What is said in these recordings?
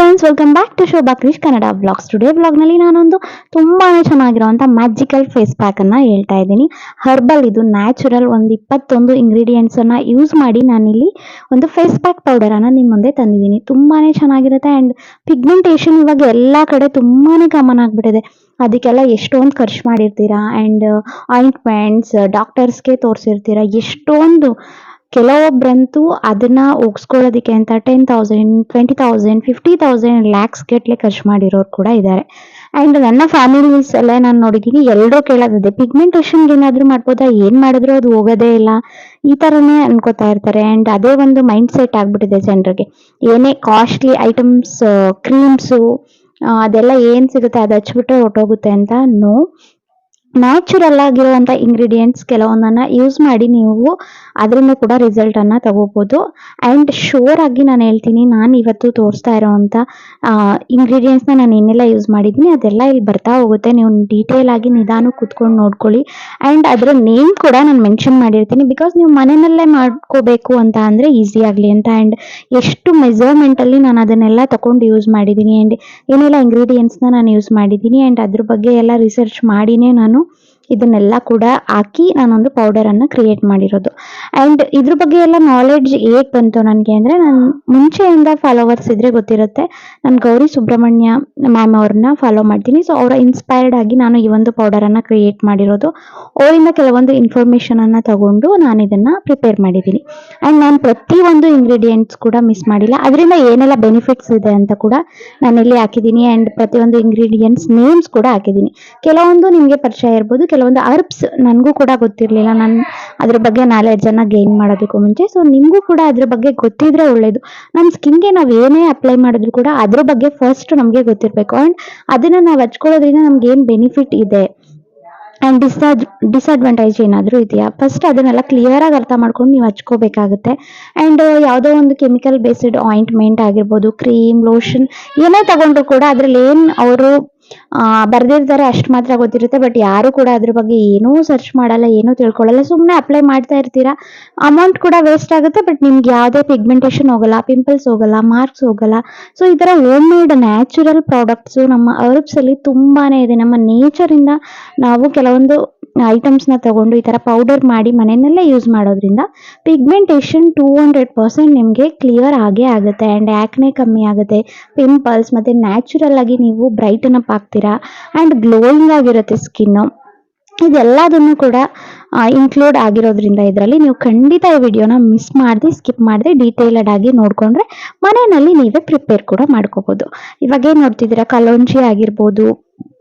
Friends, welcome back to Shobha Krish Kannada blogs. Today ಬ್ಲಾಗ್ನಲ್ಲಿ ನಾನೊಂದು ತುಂಬಾನೇ ಚೆನ್ನಾಗಿರುವಂಥ ಮ್ಯಾಜಿಕಲ್ ಫೇಸ್ ಪ್ಯಾಕನ್ನು ಹೇಳ್ತಾ ಇದ್ದೀನಿ. ಹರ್ಬಲ್ ಇದು ನ್ಯಾಚುರಲ್ ಒಂದು 21 ಇಂಗ್ರೀಡಿಯೆಂಟ್ಸನ್ನು ಯೂಸ್ ಮಾಡಿ ನಾನಿಲ್ಲಿ ಒಂದು ಫೇಸ್ ಪ್ಯಾಕ್ ಪೌಡರನ್ನು ನಿಮ್ಮ ಮುಂದೆ ತಂದಿದ್ದೀನಿ. ತುಂಬಾನೇ ಚೆನ್ನಾಗಿರುತ್ತೆ. ಆ್ಯಂಡ್ ಪಿಗ್ಮೆಂಟೇಷನ್ ಇವಾಗ ಎಲ್ಲ ಕಡೆ ತುಂಬಾನೇ ಕಾಮನ್ ಆಗಿಬಿಟ್ಟಿದೆ. ಅದಕ್ಕೆಲ್ಲ ಎಷ್ಟೊಂದು ಖರ್ಚು ಮಾಡಿರ್ತೀರಾ. And ointments ಡಾಕ್ಟರ್ಸ್ಗೆ ತೋರಿಸಿರ್ತೀರಾ. ಎಷ್ಟೊಂದು ಕೆಲವೊಬ್ಬರಂತೂ ಅದನ್ನ ಒಗ್ಸ್ಕೊಳ್ಳೋದಕ್ಕೆ ಅಂತ 10,000 20,000 50,000 ಲ್ಯಾಕ್ಸ್ ಗಟ್ಟಲೆ ಖರ್ಚು ಮಾಡಿರೋರು ಕೂಡ ಇದ್ದಾರೆ. ಆ್ಯಂಡ್ ನನ್ನ ಫ್ಯಾಮಿಲೀಸ್ ಎಲ್ಲ ನಾನು ನೋಡಿದ್ದೀನಿ. ಎಲ್ಲರೂ ಕೇಳೋದಿದೆ, ಪಿಗ್ಮೆಂಟೇಷನ್ಗೆ ಏನಾದರೂ ಮಾಡ್ಬೋದಾ, ಏನು ಮಾಡಿದ್ರು ಅದು ಹೋಗೋದೇ ಇಲ್ಲ, ಈ ಥರನೇ ಅನ್ಕೋತಾ ಇರ್ತಾರೆ. ಆ್ಯಂಡ್ ಅದೇ ಒಂದು ಮೈಂಡ್ ಸೆಟ್ ಆಗಿಬಿಟ್ಟಿದೆ ಜನರಿಗೆ. ಏನೇ ಕಾಸ್ಟ್ಲಿ ಐಟಮ್ಸ್, ಕ್ರೀಮ್ಸು ಅದೆಲ್ಲ ಏನು ಸಿಗುತ್ತೆ ಅದು ಹಚ್ಬಿಟ್ರೆ ಹೊಟ್ಟೋಗುತ್ತೆ ಅಂತ. ನೋ, ನ್ಯಾಚುರಲ್ ಆಗಿರುವಂಥ ಇಂಗ್ರೀಡಿಯೆಂಟ್ಸ್ ಕೆಲವೊಂದನ್ನು ಯೂಸ್ ಮಾಡಿ ನೀವು ಅದರಿಂದ ಕೂಡ ರಿಸಲ್ಟನ್ನು ತಗೋಬೋದು. ಆ್ಯಂಡ್ ಶೋರ್ ಆಗಿ ನಾನು ಹೇಳ್ತೀನಿ, ನಾನು ಇವತ್ತು ತೋರಿಸ್ತಾ ಇರೋವಂಥ ಇಂಗ್ರೀಡಿಯೆಂಟ್ಸ್ನ ನಾನು ಏನೆಲ್ಲ ಯೂಸ್ ಮಾಡಿದ್ದೀನಿ ಅದೆಲ್ಲ ಇಲ್ಲಿ ಬರ್ತಾ ಹೋಗುತ್ತೆ. ನೀವು ಡೀಟೇಲ್ ಆಗಿ ನಿಧಾನ ಕೂತ್ಕೊಂಡು ನೋಡ್ಕೊಳ್ಳಿ. ಆ್ಯಂಡ್ ಅದರ ನೇಮ್ ಕೂಡ ನಾನು ಮೆನ್ಷನ್ ಮಾಡಿರ್ತೀನಿ, ಬಿಕಾಸ್ ನೀವು ಮನೆಯಲ್ಲೇ ಮಾಡ್ಕೋಬೇಕು ಅಂತ ಅಂದರೆ ಈಸಿ ಆಗಲಿ ಅಂತ. ಆ್ಯಂಡ್ ಎಷ್ಟು ಮೆಜರ್ಮೆಂಟಲ್ಲಿ ನಾನು ಅದನ್ನೆಲ್ಲ ತಗೊಂಡು ಯೂಸ್ ಮಾಡಿದ್ದೀನಿ. ಆ್ಯಂಡ್ ಏನೆಲ್ಲ ಇಂಗ್ರೀಡಿಯೆಂಟ್ಸ್ನ ನಾನು ಯೂಸ್ ಮಾಡಿದ್ದೀನಿ ಆ್ಯಂಡ್ ಅದ್ರ ಬಗ್ಗೆ ಎಲ್ಲ ರಿಸರ್ಚ್ ಮಾಡಿನೇ ನಾನು ಇದನ್ನೆಲ್ಲ ಕೂಡ ಹಾಕಿ ನಾನೊಂದು ಪೌಡರನ್ನು ಕ್ರಿಯೇಟ್ ಮಾಡಿರೋದು. ಆ್ಯಂಡ್ ಇದ್ರ ಬಗ್ಗೆ ಎಲ್ಲ ನಾಲೆಡ್ಜ್ ಹೇಗೆ ಬಂತು ನನಗೆ ಅಂದರೆ, ನಾನು ಮುಂಚೆಯಿಂದ ಫಾಲೋವರ್ಸ್ ಇದ್ದರೆ ಗೊತ್ತಿರುತ್ತೆ, ನಾನು ಗೌರಿ ಸುಬ್ರಹ್ಮಣ್ಯ ಮ್ಯಾಮ್ ಅವ್ರನ್ನ ಫಾಲೋ ಮಾಡ್ತೀನಿ. ಸೊ ಅವರ ಇನ್ಸ್ಪೈರ್ಡ್ ಆಗಿ ನಾನು ಈ ಒಂದು ಪೌಡರನ್ನು ಕ್ರಿಯೇಟ್ ಮಾಡಿರೋದು. ಅವರಿಂದ ಕೆಲವೊಂದು ಇನ್ಫಾರ್ಮೇಷನನ್ನು ತಗೊಂಡು ನಾನು ಇದನ್ನು ಪ್ರಿಪೇರ್ ಮಾಡಿದ್ದೀನಿ. ಆ್ಯಂಡ್ ನಾನು ಪ್ರತಿಯೊಂದು ಇಂಗ್ರೀಡಿಯೆಂಟ್ಸ್ ಕೂಡ ಮಿಸ್ ಮಾಡಿಲ್ಲ. ಅದರಿಂದ ಏನೆಲ್ಲ ಬೆನಿಫಿಟ್ಸ್ ಇದೆ ಅಂತ ಕೂಡ ನಾನಿಲ್ಲಿ ಹಾಕಿದ್ದೀನಿ. ಆ್ಯಂಡ್ ಪ್ರತಿಯೊಂದು ಇಂಗ್ರೀಡಿಯೆಂಟ್ಸ್ ನೇಮ್ಸ್ ಕೂಡ ಹಾಕಿದ್ದೀನಿ. ಕೆಲವೊಂದು ನಿಮಗೆ ಪರಿಚಯ ಇರ್ಬೋದು, ಕೆಲವೊಂದು ಅರ್ಬ್ಸ್ ನನಗೂ ಕೂಡ ಗೊತ್ತಿರಲಿಲ್ಲ. ನಾನು ಅದ್ರ ಬಗ್ಗೆ ನಾಲೆಡ್ಜನ್ನು ಗೇನ್ ಮಾಡೋದಕ್ಕೂ ಮುಂಚೆ. ಸೊ ನಿಮಗೂ ಕೂಡ ಅದ್ರ ಬಗ್ಗೆ ಗೊತ್ತಿದ್ರೆ ಒಳ್ಳೆಯದು. ನಮ್ಮ ಸ್ಕಿನ್ಗೆ ನಾವು ಏನೇ ಅಪ್ಲೈ ಮಾಡಿದ್ರು ಕೂಡ ಅದ್ರ ಬಗ್ಗೆ ಫಸ್ಟ್ ನಮಗೆ ಗೊತ್ತಿರಬೇಕು. ಆ್ಯಂಡ್ ಅದನ್ನು ನಾವು ಹಚ್ಕೊಳ್ಳೋದ್ರಿಂದ ನಮ್ಗೆ ಏನು ಬೆನಿಫಿಟ್ ಇದೆ ಆ್ಯಂಡ್ ಡಿಸ್ಅಡ್ವಾಂಟೇಜ್ ಏನಾದರೂ ಇದೆಯಾ, ಫಸ್ಟ್ ಅದನ್ನೆಲ್ಲ ಕ್ಲಿಯರಾಗಿ ಅರ್ಥ ಮಾಡ್ಕೊಂಡು ನೀವು ಹಚ್ಕೋಬೇಕಾಗುತ್ತೆ. ಆ್ಯಂಡ್ ಯಾವುದೋ ಒಂದು ಕೆಮಿಕಲ್ ಬೇಸ್ಡ್ ಆಯಿಂಟ್ಮೆಂಟ್ ಆಗಿರ್ಬೋದು, ಕ್ರೀಮ್, ಲೋಷನ್ ಏನೇ ತಗೊಂಡ್ರು ಕೂಡ ಅದರಲ್ಲಿ ಏನು ಅವರು ಬರ್ದಿರ್ತಾರೆ ಅಷ್ಟು ಮಾತ್ರ ಗೊತ್ತಿರುತ್ತೆ. ಬಟ್ ಯಾರು ಕೂಡ ಅದ್ರ ಬಗ್ಗೆ ಏನೂ ಸರ್ಚ್ ಮಾಡಲ್ಲ, ಏನೂ ತಿಳ್ಕೊಳ್ಳಲ್ಲ, ಸುಮ್ಮನೆ ಅಪ್ಲೈ ಮಾಡ್ತಾ ಇರ್ತೀರಾ. ಅಮೌಂಟ್ ಕೂಡ ವೇಸ್ಟ್ ಆಗುತ್ತೆ, ಬಟ್ ನಿಮ್ಗೆ ಯಾವುದೇ ಪಿಗ್ಮೆಂಟೇಷನ್ ಹೋಗಲ್ಲ, ಪಿಂಪಲ್ಸ್ ಹೋಗಲ್ಲ, ಮಾರ್ಕ್ಸ್ ಹೋಗಲ್ಲ. ಸೊ ಈ ಥರ ಹೋಮ್ ಮೇಡ್ ನ್ಯಾಚುರಲ್ ಪ್ರಾಡಕ್ಟ್ಸು ನಮ್ಮ ಅರ್ಬ್ಸಲ್ಲಿ ತುಂಬಾ ಇದೆ. ನಮ್ಮ ನೇಚರಿಂದ ನಾವು ಕೆಲವೊಂದು ಐಟಮ್ಸ್ನ ತಗೊಂಡು ಈ ಥರ ಪೌಡರ್ ಮಾಡಿ ಮನೆಯಲ್ಲೇ ಯೂಸ್ ಮಾಡೋದ್ರಿಂದ ಪಿಗ್ಮೆಂಟೇಷನ್ 200% ನಿಮಗೆ ಕ್ಲಿಯರ್ ಆಗೇ ಆಗುತ್ತೆ. ಆ್ಯಂಡ್ ಆ್ಯಕ್ನೆ ಕಮ್ಮಿ ಆಗುತ್ತೆ, ಪಿಂಪಲ್ಸ್ ಮತ್ತು ನ್ಯಾಚುರಲ್ ಆಗಿ ನೀವು ಬ್ರೈಟನ್ ಅಪ್ ಆಗ್ತೀರಾ. ಆ್ಯಂಡ್ ಗ್ಲೋಯಿಂಗ್ ಆಗಿರುತ್ತೆ ಸ್ಕಿನ್ನು. ಇದೆಲ್ಲದನ್ನು ಕೂಡ ಇನ್ಕ್ಲೂಡ್ ಆಗಿರೋದ್ರಿಂದ ಇದರಲ್ಲಿ ನೀವು ಖಂಡಿತ ಈ ವಿಡಿಯೋನ ಮಿಸ್ ಮಾಡದೆ, ಸ್ಕಿಪ್ ಮಾಡದೆ ಡೀಟೇಲ್ಡ್ ಆಗಿ ನೋಡಿಕೊಂಡ್ರೆ ಮನೆಯಲ್ಲಿ ನೀವೇ ಪ್ರಿಪೇರ್ ಕೂಡ ಮಾಡ್ಕೋಬೋದು. ಇವಾಗ ಏನು ನೋಡ್ತಿದ್ದೀರಾ, ಕಲೋಂಜಿ ಆಗಿರ್ಬೋದು,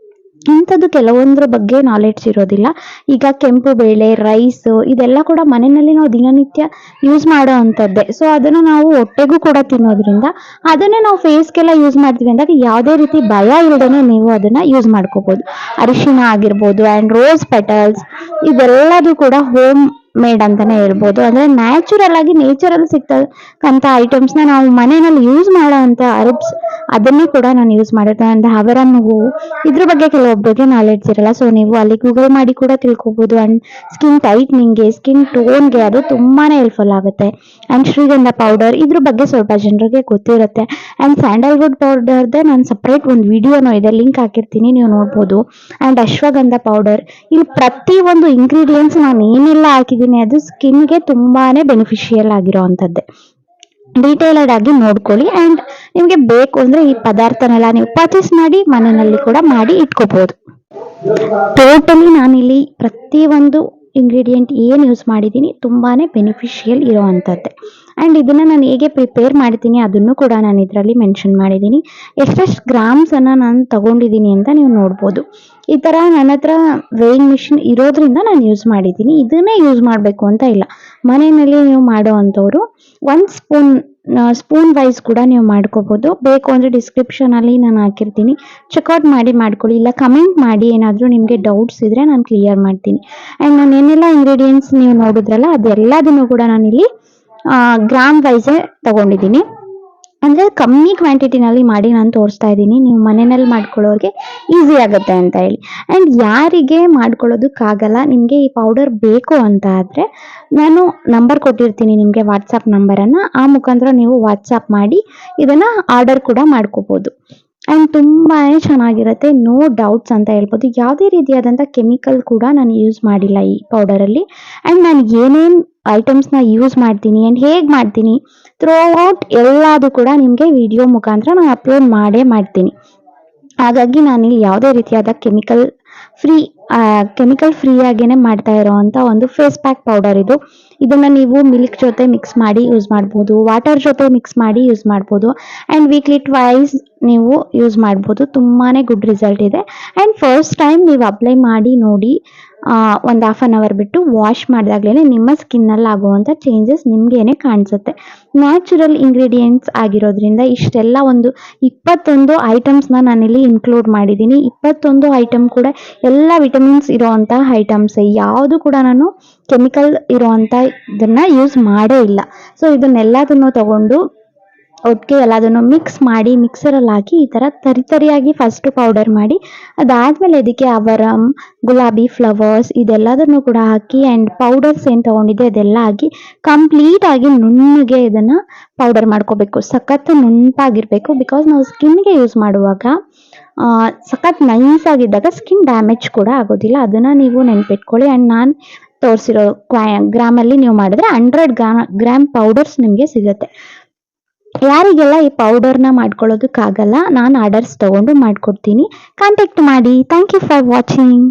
ಇಂಥದ್ದು ಕೆಲವೊಂದ್ರ ಬಗ್ಗೆ ನಾಲೆಡ್ಜ್ ಇರೋದಿಲ್ಲ. ಈಗ ಕೆಂಪು ಬೇಳೆ, ರೈಸ್ ಇದೆಲ್ಲ ಕೂಡ ಮನೆಯಲ್ಲಿ ನಾವು ದಿನನಿತ್ಯ ಯೂಸ್ ಮಾಡೋ ಅಂಥದ್ದೇ. ಸೊ ಅದನ್ನು ನಾವು ಹೊಟ್ಟೆಗೂ ಕೂಡ ತಿನ್ನೋದ್ರಿಂದ ಅದನ್ನೇ ನಾವು ಫೇಸ್ಗೆಲ್ಲ ಯೂಸ್ ಮಾಡ್ತೀವಿ ಅಂದಾಗ ಯಾವುದೇ ರೀತಿ ಭಯ ಇಲ್ಲದೇ ನೀವು ಅದನ್ನು ಯೂಸ್ ಮಾಡ್ಕೋಬೋದು. ಅರಿಶಿಣ ಆಗಿರ್ಬೋದು ಆ್ಯಂಡ್ ರೋಸ್ ಪೆಟಲ್ಸ್ ಇದೆಲ್ಲದೂ ಕೂಡ ಹೋಮ್ ಮೇಡ್ ಅಂತಲೇ ಹೇಳ್ಬೋದು. ಅಂದರೆ ನ್ಯಾಚುರಲ್ ಆಗಿ ನೇಚರಲ್ಲಿ ಸಿಗ್ತಕ್ಕಂಥ ಐಟಮ್ಸ್ನ ನಾವು ಮನೆಯಲ್ಲಿ ಯೂಸ್ ಮಾಡೋ ಅಂಥ ಅರ್ಬ್ಸ್ ಅದನ್ನೇ ಕೂಡ ನಾನು ಯೂಸ್ ಮಾಡಿರ್ತೇನೆ. ಅಂದರೆ ಅವರನ್ನು ಹೂವು ಇದ್ರ ಬಗ್ಗೆ ಕೆಲವೊಬ್ಬರಿಗೆ ನಾಲೆಡ್ಜ್ ಇರಲ್ಲ. ಸೊ ನೀವು ಅಲ್ಲಿ ಗೂಗಲ್ ಮಾಡಿ ಕೂಡ ತಿಳ್ಕೊಬೋದು. ಆ್ಯಂಡ್ ಸ್ಕಿನ್ ಟೈಟ್ನಿಂಗ್ಗೆ, ಸ್ಕಿನ್ ಟೋನ್ಗೆ ಅದು ತುಂಬಾ ಹೆಲ್ಪ್ಫುಲ್ ಆಗುತ್ತೆ. ಆ್ಯಂಡ್ ಶ್ರೀಗಂಧ ಪೌಡರ್ ಇದ್ರ ಬಗ್ಗೆ ಸ್ವಲ್ಪ ಜನರಿಗೆ ಗೊತ್ತಿರುತ್ತೆ. ಆ್ಯಂಡ್ ಸ್ಯಾಂಡಲ್ವುಡ್ ಪೌಡರ್ದೇ ನಾನು ಸಪ್ರೇಟ್ ಒಂದು ವಿಡಿಯೋನೂ ಇದೆ, ಲಿಂಕ್ ಹಾಕಿರ್ತೀನಿ, ನೀವು ನೋಡ್ಬೋದು. ಆ್ಯಂಡ್ ಅಶ್ವಗಂಧ ಪೌಡರ್, ಇಲ್ಲಿ ಪ್ರತಿಯೊಂದು ಇಂಗ್ರೀಡಿಯೆಂಟ್ಸ್ ನಾನು ಏನೆಲ್ಲ ಹಾಕಿದ್ದೀನಿ ಅದು ಸ್ಕಿನ್ಗೆ ತುಂಬಾ ಬೆನಿಫಿಷಿಯಲ್ ಆಗಿರೋ ಅಂಥದ್ದೇ. ಡೀಟೇಲ್ಡ್ ಆಗಿ ನೋಡ್ಕೊಳ್ಳಿ. ಆ್ಯಂಡ್ ನಿಮಗೆ ಬೇಕು ಅಂದರೆ ಈ ಪದಾರ್ಥನೆಲ್ಲ ನೀವು ಪರ್ಚೇಸ್ ಮಾಡಿ ಮನೆಯಲ್ಲಿ ಕೂಡ ಮಾಡಿ ಇಟ್ಕೋಬೋದು. ಟೋಟಲಿ ನಾನಿಲ್ಲಿ ಪ್ರತಿಯೊಂದು ಇಂಗ್ರೀಡಿಯೆಂಟ್ ಏನು ಯೂಸ್ ಮಾಡಿದ್ದೀನಿ ತುಂಬಾ ಬೆನಿಫಿಷಿಯಲ್ ಇರೋ ಅಂಥದ್ದೇ. ಆ್ಯಂಡ್ ಇದನ್ನು ನಾನು ಹೇಗೆ ಪ್ರಿಪೇರ್ ಮಾಡ್ತೀನಿ ಅದನ್ನು ಕೂಡ ನಾನು ಇದರಲ್ಲಿ ಮೆನ್ಷನ್ ಮಾಡಿದ್ದೀನಿ. ಎಷ್ಟೆಷ್ಟು ಗ್ರಾಮ್ಸನ್ನು ನಾನು ತಗೊಂಡಿದ್ದೀನಿ ಅಂತ ನೀವು ನೋಡ್ಬೋದು. ಈ ಥರ ನನ್ನ ಹತ್ರ ವೇಯಿಂಗ್ ಮಿಷಿನ್ ಇರೋದ್ರಿಂದ ನಾನು ಯೂಸ್ ಮಾಡಿದ್ದೀನಿ. ಇದನ್ನೇ ಯೂಸ್ ಮಾಡಬೇಕು ಅಂತ ಇಲ್ಲ. ಮನೆಯಲ್ಲಿ ನೀವು ಮಾಡೋ ಅಂಥವ್ರು 1 ಸ್ಪೂನ್ ವೈಸ್ ಕೂಡ ನೀವು ಮಾಡ್ಕೋಬೋದು. ಬೇಕು ಅಂದರೆ ಡಿಸ್ಕ್ರಿಪ್ಷನಲ್ಲಿ ನಾನು ಹಾಕಿರ್ತೀನಿ, ಚೆಕ್ಔಟ್ ಮಾಡಿ ಮಾಡ್ಕೊಳ್ಳಿ. ಇಲ್ಲ ಕಮೆಂಟ್ ಮಾಡಿ, ಏನಾದರೂ ನಿಮಗೆ ಡೌಟ್ಸ್ ಇದ್ದರೆ ನಾನು ಕ್ಲಿಯರ್ ಮಾಡ್ತೀನಿ. ಆ್ಯಂಡ್ ನಾನು ಏನೆಲ್ಲ ಇಂಗ್ರೀಡಿಯೆಂಟ್ಸ್ ನೀವು ನೋಡಿದ್ರಲ್ಲ ಅದೆಲ್ಲದನ್ನು ಕೂಡ ನಾನಿಲ್ಲಿ ಗ್ರಾಮ್ ವೈಸೇ ತಗೊಂಡಿದ್ದೀನಿ. ಅಂದರೆ ಕಮ್ಮಿ ಕ್ವಾಂಟಿಟಿನಲ್ಲಿ ಮಾಡಿ ನಾನು ತೋರಿಸ್ತಾ ಇದ್ದೀನಿ, ನೀವು ಮನೆಯಲ್ಲಿ ಮಾಡ್ಕೊಳ್ಳೋರಿಗೆ ಈಸಿ ಆಗುತ್ತೆ ಅಂತ ಹೇಳಿ. ಆ್ಯಂಡ್ ಯಾರಿಗೆ ಮಾಡ್ಕೊಳ್ಳೋದಕ್ಕಾಗಲ್ಲ, ನಿಮಗೆ ಈ ಪೌಡರ್ ಬೇಕು ಅಂತ ಆದರೆ ನಾನು ನಂಬರ್ ಕೊಟ್ಟಿರ್ತೀನಿ ನಿಮಗೆ, ವಾಟ್ಸಪ್ ನಂಬರನ್ನು. ಆ ಮುಖಾಂತರ ನೀವು ವಾಟ್ಸಪ್ ಮಾಡಿ ಇದನ್ನು ಆರ್ಡರ್ ಕೂಡ ಮಾಡ್ಕೋಬೋದು. ಆ್ಯಂಡ್ ತುಂಬಾ ಚೆನ್ನಾಗಿರುತ್ತೆ, ನೋ ಡೌಟ್ಸ್ ಅಂತ ಹೇಳ್ಬೋದು. ಯಾವುದೇ ರೀತಿಯಾದಂಥ ಕೆಮಿಕಲ್ ಕೂಡ ನಾನು ಯೂಸ್ ಮಾಡಿಲ್ಲ ಈ ಪೌಡರಲ್ಲಿ. ಆ್ಯಂಡ್ ನಾನು ಏನೇನು ಐಟಮ್ಸ್ನ ಯೂಸ್ ಮಾಡ್ತೀನಿ ಆ್ಯಂಡ್ ಹೇಗೆ ಮಾಡ್ತೀನಿ ಥ್ರೂ ಔಟ್ ಎಲ್ಲದು ಕೂಡ ನಿಮಗೆ ವಿಡಿಯೋ ಮುಖಾಂತರ ನಾನು ಅಪ್ಲೋಡ್ ಮಾಡೇ ಮಾಡ್ತೀನಿ. ಹಾಗಾಗಿ ನಾನಿಲ್ಲಿ ಯಾವುದೇ ರೀತಿಯಾದ ಕೆಮಿಕಲ್ ಫ್ರೀ ಆಗೇನೆ ಮಾಡ್ತಾ ಇರೋವಂಥ ಒಂದು ಫೇಸ್ ಪ್ಯಾಕ್ ಪೌಡರ್ ಇದು. ಇದನ್ನು ನೀವು ಮಿಲ್ಕ್ ಜೊತೆ ಮಿಕ್ಸ್ ಮಾಡಿ ಯೂಸ್ ಮಾಡ್ಬೋದು, ವಾಟರ್ ಜೊತೆ ಮಿಕ್ಸ್ ಮಾಡಿ ಯೂಸ್ ಮಾಡ್ಬೋದು, ಆ್ಯಂಡ್ ವೀಕ್ಲಿ ಟ್ವೈಸ್ ನೀವು ಯೂಸ್ ಮಾಡ್ಬೋದು. ತುಂಬಾ ಗುಡ್ ರಿಸಲ್ಟ್ ಇದೆ. ಆ್ಯಂಡ್ ಫಸ್ಟ್ ಟೈಮ್ ನೀವು ಅಪ್ಲೈ ಮಾಡಿ ನೋಡಿ, ಒಂದು ಹಾಫ್ ಆನ್ ಅವರ್ ಬಿಟ್ಟು ವಾಶ್ ಮಾಡಿದಾಗಲೇ ನಿಮ್ಮ ಸ್ಕಿನ್ನಲ್ಲಿ ಆಗುವಂಥ ಚೇಂಜಸ್ ನಿಮಗೇನೆ ಕಾಣಿಸುತ್ತೆ. ನ್ಯಾಚುರಲ್ ಇಂಗ್ರೀಡಿಯೆಂಟ್ಸ್ ಆಗಿರೋದ್ರಿಂದ ಇಷ್ಟೆಲ್ಲ ಒಂದು 21 ಐಟಮ್ಸ್ನ ನಾನಿಲ್ಲಿ ಇನ್ಕ್ಲೂಡ್ ಮಾಡಿದ್ದೀನಿ. 21 ಐಟಮ್ ಕೂಡ ಎಲ್ಲ ವಿಟಮಿನ್ಸ್ ಇರೋವಂಥ ಐಟಮ್ಸೇ, ಯಾವುದು ಕೂಡ ನಾನು ಕೆಮಿಕಲ್ ಇರೋವಂಥ ಇದನ್ನು ಯೂಸ್ ಮಾಡೇ ಇಲ್ಲ. ಸೊ ಇದನ್ನೆಲ್ಲದನ್ನು ತಗೊಂಡು ಒಟ್ಟಿಗೆ ಎಲ್ಲದನ್ನು ಮಿಕ್ಸ್ ಮಾಡಿ ಮಿಕ್ಸರಲ್ಲಿ ಹಾಕಿ ಈ ಥರ ತರಿಯಾಗಿ ಫಸ್ಟು ಪೌಡರ್ ಮಾಡಿ, ಅದಾದಮೇಲೆ ಇದಕ್ಕೆ ಅವರಂ, ಗುಲಾಬಿ ಫ್ಲವರ್ಸ್ ಇದೆಲ್ಲದನ್ನು ಕೂಡ ಹಾಕಿ, ಆ್ಯಂಡ್ ಪೌಡರ್ಸ್ ಏನು ತೊಗೊಂಡಿದ್ದೆ ಅದೆಲ್ಲ ಹಾಕಿ ಕಂಪ್ಲೀಟಾಗಿ ನುಣ್ಣಗೆ ಇದನ್ನು ಪೌಡರ್ ಮಾಡ್ಕೋಬೇಕು. ಸಖತ್ ನುಣ್ಣಗಿರಬೇಕು, ಬಿಕಾಸ್ ನಾವು ಸ್ಕಿನ್ಗೆ ಯೂಸ್ ಮಾಡುವಾಗ ಸಖತ್ ನೈಸಾಗಿದ್ದಾಗ ಸ್ಕಿನ್ ಡ್ಯಾಮೇಜ್ ಕೂಡ ಆಗೋದಿಲ್ಲ. ಅದನ್ನು ನೀವು ನೆನ್ಪಿಟ್ಕೊಳ್ಳಿ. ಆ್ಯಂಡ್ ನಾನು ತೋರಿಸಿರೋ ಗ್ರಾಮಲ್ಲಿ ನೀವು ಮಾಡಿದ್ರೆ 100 ಗ್ರಾಮ್ ಪೌಡರ್ಸ್ ನಿಮಗೆ ಸಿಗುತ್ತೆ. ಯಾರಿಗೆಲ್ಲ ಈ ಪೌಡರ್ನ ಮಾಡ್ಕೊಳ್ಳೋದಕ್ಕಾಗಲ್ಲ, ನಾನು ಆರ್ಡರ್ಸ್ ತೊಗೊಂಡು ಮಾಡಿಕೊಡ್ತೀನಿ. ಕಾಂಟ್ಯಾಕ್ಟ್ ಮಾಡಿ. Thank you for watching.